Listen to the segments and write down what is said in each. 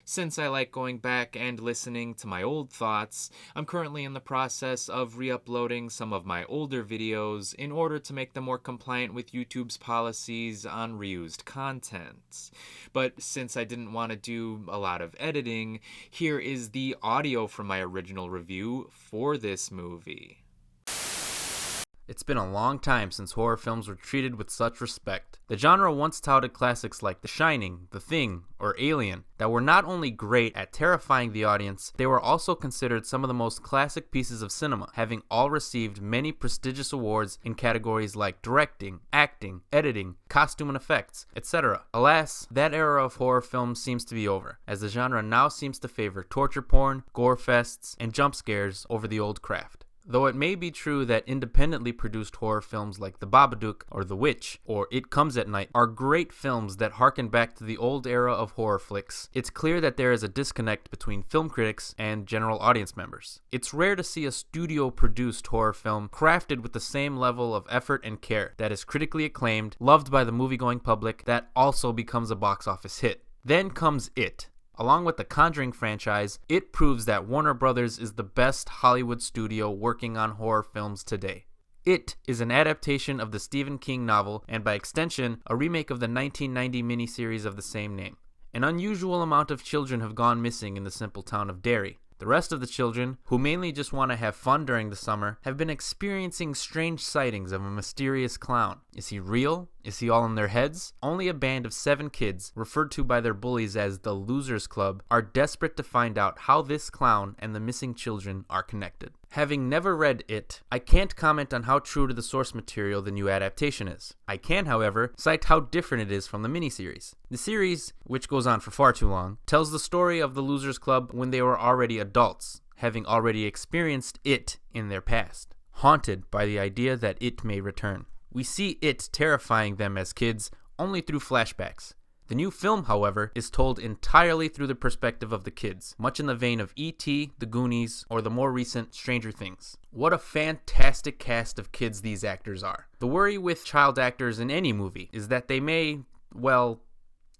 Since I like going back and listening to my old thoughts, I'm currently in the process of re-uploading some of my older videos in order to make them more compliant with YouTube's policies on reused content. But since I didn't want to do a lot of editing, here is the audio from my original review for this movie. It's been a long time since horror films were treated with such respect. The genre once touted classics like The Shining, The Thing, or Alien that were not only great at terrifying the audience, they were also considered some of the most classic pieces of cinema, having all received many prestigious awards in categories like directing, acting, editing, costume and effects, etc. Alas, that era of horror films seems to be over, as the genre now seems to favor torture porn, gore fests, and jump scares over the old craft. Though it may be true that independently produced horror films like The Babadook or The Witch or It Comes at Night are great films that harken back to the old era of horror flicks, it's clear that there is a disconnect between film critics and general audience members. It's rare to see a studio-produced horror film crafted with the same level of effort and care that is critically acclaimed, loved by the movie-going public, that also becomes a box office hit. Then comes It. Along with the Conjuring franchise, it proves that Warner Brothers is the best Hollywood studio working on horror films today. It is an adaptation of the Stephen King novel and by extension, a remake of the 1990 miniseries of the same name. An unusual amount of children have gone missing in the simple town of Derry. The rest of the children, who mainly just want to have fun during the summer, have been experiencing strange sightings of a mysterious clown. Is he real? Is he all in their heads? Only a band of 7 kids, referred to by their bullies as the Losers Club, are desperate to find out how this clown and the missing children are connected. Having never read It, I can't comment on how true to the source material the new adaptation is. I can, however, cite how different it is from the miniseries. The series, which goes on for far too long, tells the story of the Losers Club when they were already adults, having already experienced it in their past, haunted by the idea that it may return. We see it terrifying them as kids only through flashbacks. The new film, however, is told entirely through the perspective of the kids, much in the vein of E.T., The Goonies, or the more recent Stranger Things. What a fantastic cast of kids these actors are. The worry with child actors in any movie is that they may, well,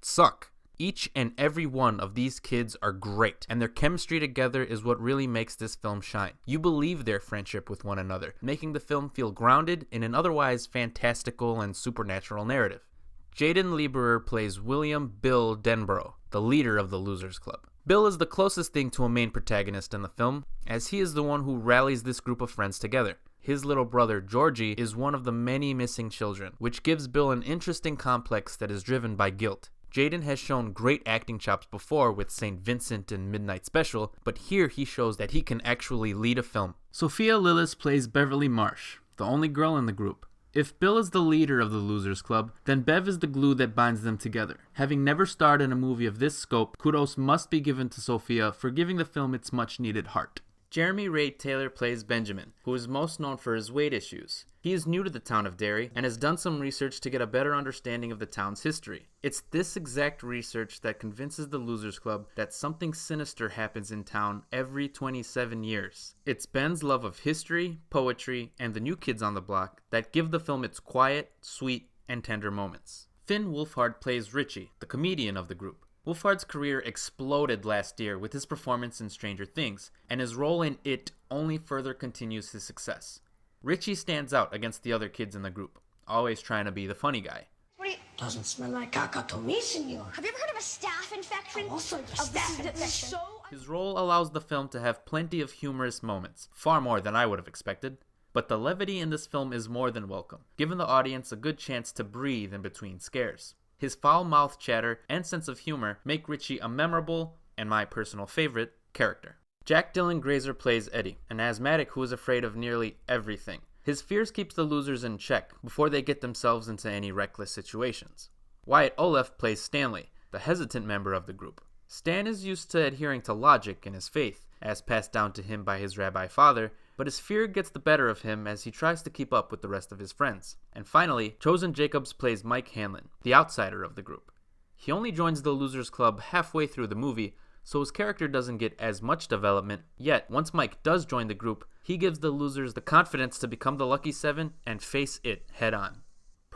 suck. Each and every one of these kids are great, and their chemistry together is what really makes this film shine. You believe their friendship with one another, making the film feel grounded in an otherwise fantastical and supernatural narrative. Jaden Lieberer plays William Bill Denborough, the leader of the Losers Club. Bill is the closest thing to a main protagonist in the film, as he is the one who rallies this group of friends together. His little brother, Georgie, is one of the many missing children, which gives Bill an interesting complex that is driven by guilt. Jaden has shown great acting chops before with St. Vincent and Midnight Special, but here he shows that he can actually lead a film. Sophia Lillis plays Beverly Marsh, the only girl in the group. If Bill is the leader of the Losers Club, then Bev is the glue that binds them together. Having never starred in a movie of this scope, kudos must be given to Sophia for giving the film its much-needed heart. Jeremy Ray Taylor plays Benjamin, who is most known for his weight issues. He is new to the town of Derry and has done some research to get a better understanding of the town's history. It's this exact research that convinces the Losers Club that something sinister happens in town every 27 years. It's Ben's love of history, poetry, and the new kids on the block that give the film its quiet, sweet, and tender moments. Finn Wolfhard plays Richie, the comedian of the group. Wolfhard's career exploded last year with his performance in Stranger Things, and his role in It only further continues his success. Richie stands out against the other kids in the group, always trying to be the funny guy. Doesn't smell like caca to me, senor. Have you ever heard of a staph infection? Also, the staph infection. His role allows the film to have plenty of humorous moments, far more than I would have expected. But the levity in this film is more than welcome, giving the audience a good chance to breathe in between scares. His foul-mouthed chatter and sense of humor make Richie a memorable, and my personal favorite, character. Jack Dylan Grazer plays Eddie, an asthmatic who is afraid of nearly everything. His fears keeps the losers in check before they get themselves into any reckless situations. Wyatt Olaf plays Stanley, the hesitant member of the group. Stan is used to adhering to logic in his faith, as passed down to him by his rabbi father, but his fear gets the better of him as he tries to keep up with the rest of his friends. And finally, Chosen Jacobs plays Mike Hanlon, the outsider of the group. He only joins the Losers Club halfway through the movie, so his character doesn't get as much development, yet once Mike does join the group, he gives the losers the confidence to become the Lucky Seven and face it head on.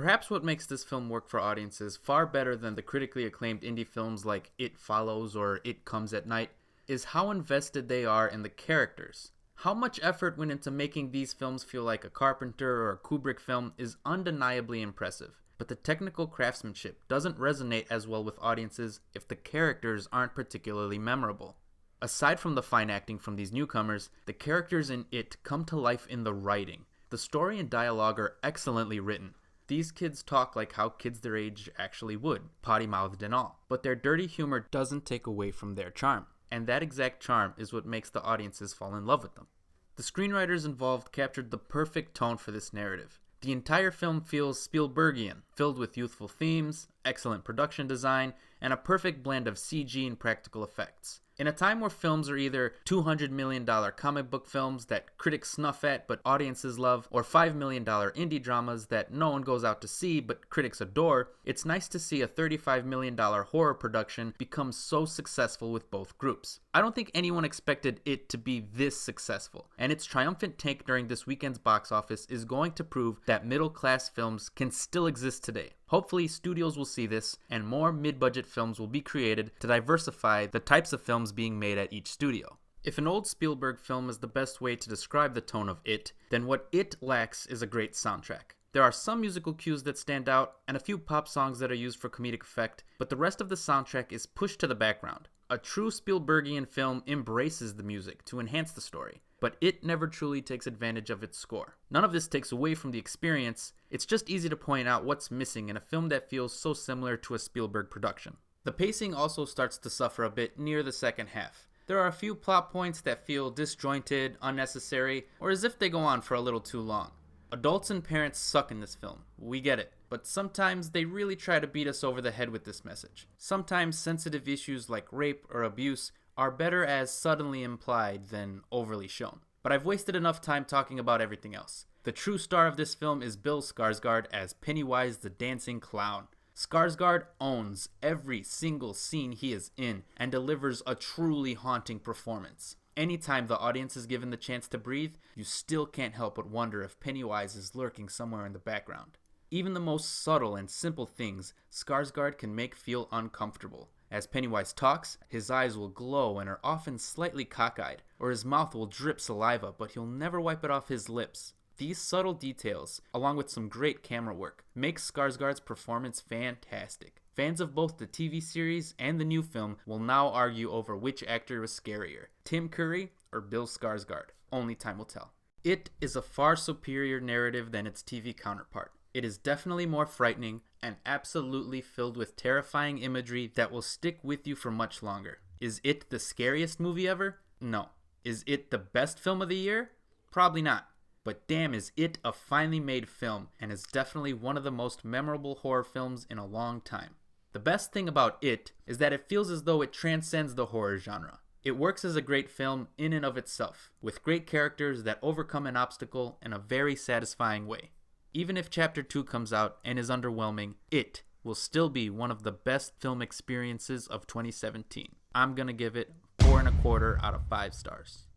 Perhaps what makes this film work for audiences far better than the critically acclaimed indie films like It Follows or It Comes at Night is how invested they are in the characters. How much effort went into making these films feel like a Carpenter or a Kubrick film is undeniably impressive, but the technical craftsmanship doesn't resonate as well with audiences if the characters aren't particularly memorable. Aside from the fine acting from these newcomers, the characters in It come to life in the writing. The story and dialogue are excellently written. These kids talk like how kids their age actually would, potty-mouthed and all, but their dirty humor doesn't take away from their charm. And that exact charm is what makes the audiences fall in love with them. The screenwriters involved captured the perfect tone for this narrative. The entire film feels Spielbergian, filled with youthful themes, excellent production design, and a perfect blend of CG and practical effects. In a time where films are either $200 million comic book films that critics snuff at but audiences love, or $5 million indie dramas that no one goes out to see but critics adore, it's nice to see a $35 million horror production become so successful with both groups. I don't think anyone expected it to be this successful, and its triumphant take during this weekend's box office is going to prove that middle-class films can still exist today. Hopefully, studios will see this, and more mid-budget films will be created to diversify the types of films being made at each studio. If an old Spielberg film is the best way to describe the tone of It, then what It lacks is a great soundtrack. There are some musical cues that stand out, and a few pop songs that are used for comedic effect, but the rest of the soundtrack is pushed to the background. A true Spielbergian film embraces the music to enhance the story, but It never truly takes advantage of its score. None of this takes away from the experience, it's just easy to point out what's missing in a film that feels so similar to a Spielberg production. The pacing also starts to suffer a bit near the second half. There are a few plot points that feel disjointed, unnecessary, or as if they go on for a little too long. Adults and parents suck in this film, we get it, but sometimes they really try to beat us over the head with this message. Sometimes sensitive issues like rape or abuse are better as suddenly implied than overly shown. But I've wasted enough time talking about everything else. The true star of this film is Bill Skarsgård as Pennywise the Dancing Clown. Skarsgård owns every single scene he is in and delivers a truly haunting performance. Anytime the audience is given the chance to breathe, you still can't help but wonder if Pennywise is lurking somewhere in the background. Even the most subtle and simple things Skarsgård can make feel uncomfortable. As Pennywise talks, his eyes will glow and are often slightly cockeyed, or his mouth will drip saliva, but he'll never wipe it off his lips. These subtle details, along with some great camera work, make Skarsgård's performance fantastic. Fans of both the TV series and the new film will now argue over which actor was scarier, Tim Curry or Bill Skarsgård. Only time will tell. It is a far superior narrative than its TV counterpart. It is definitely more frightening and absolutely filled with terrifying imagery that will stick with you for much longer. Is it the scariest movie ever? No. Is it the best film of the year? Probably not. But damn, is it a finely made film, and is definitely one of the most memorable horror films in a long time. The best thing about It is that it feels as though it transcends the horror genre. It works as a great film in and of itself, with great characters that overcome an obstacle in a very satisfying way. Even if Chapter 2 comes out and is underwhelming, It will still be one of the best film experiences of 2017. I'm gonna give it 4.25 out of 5 stars.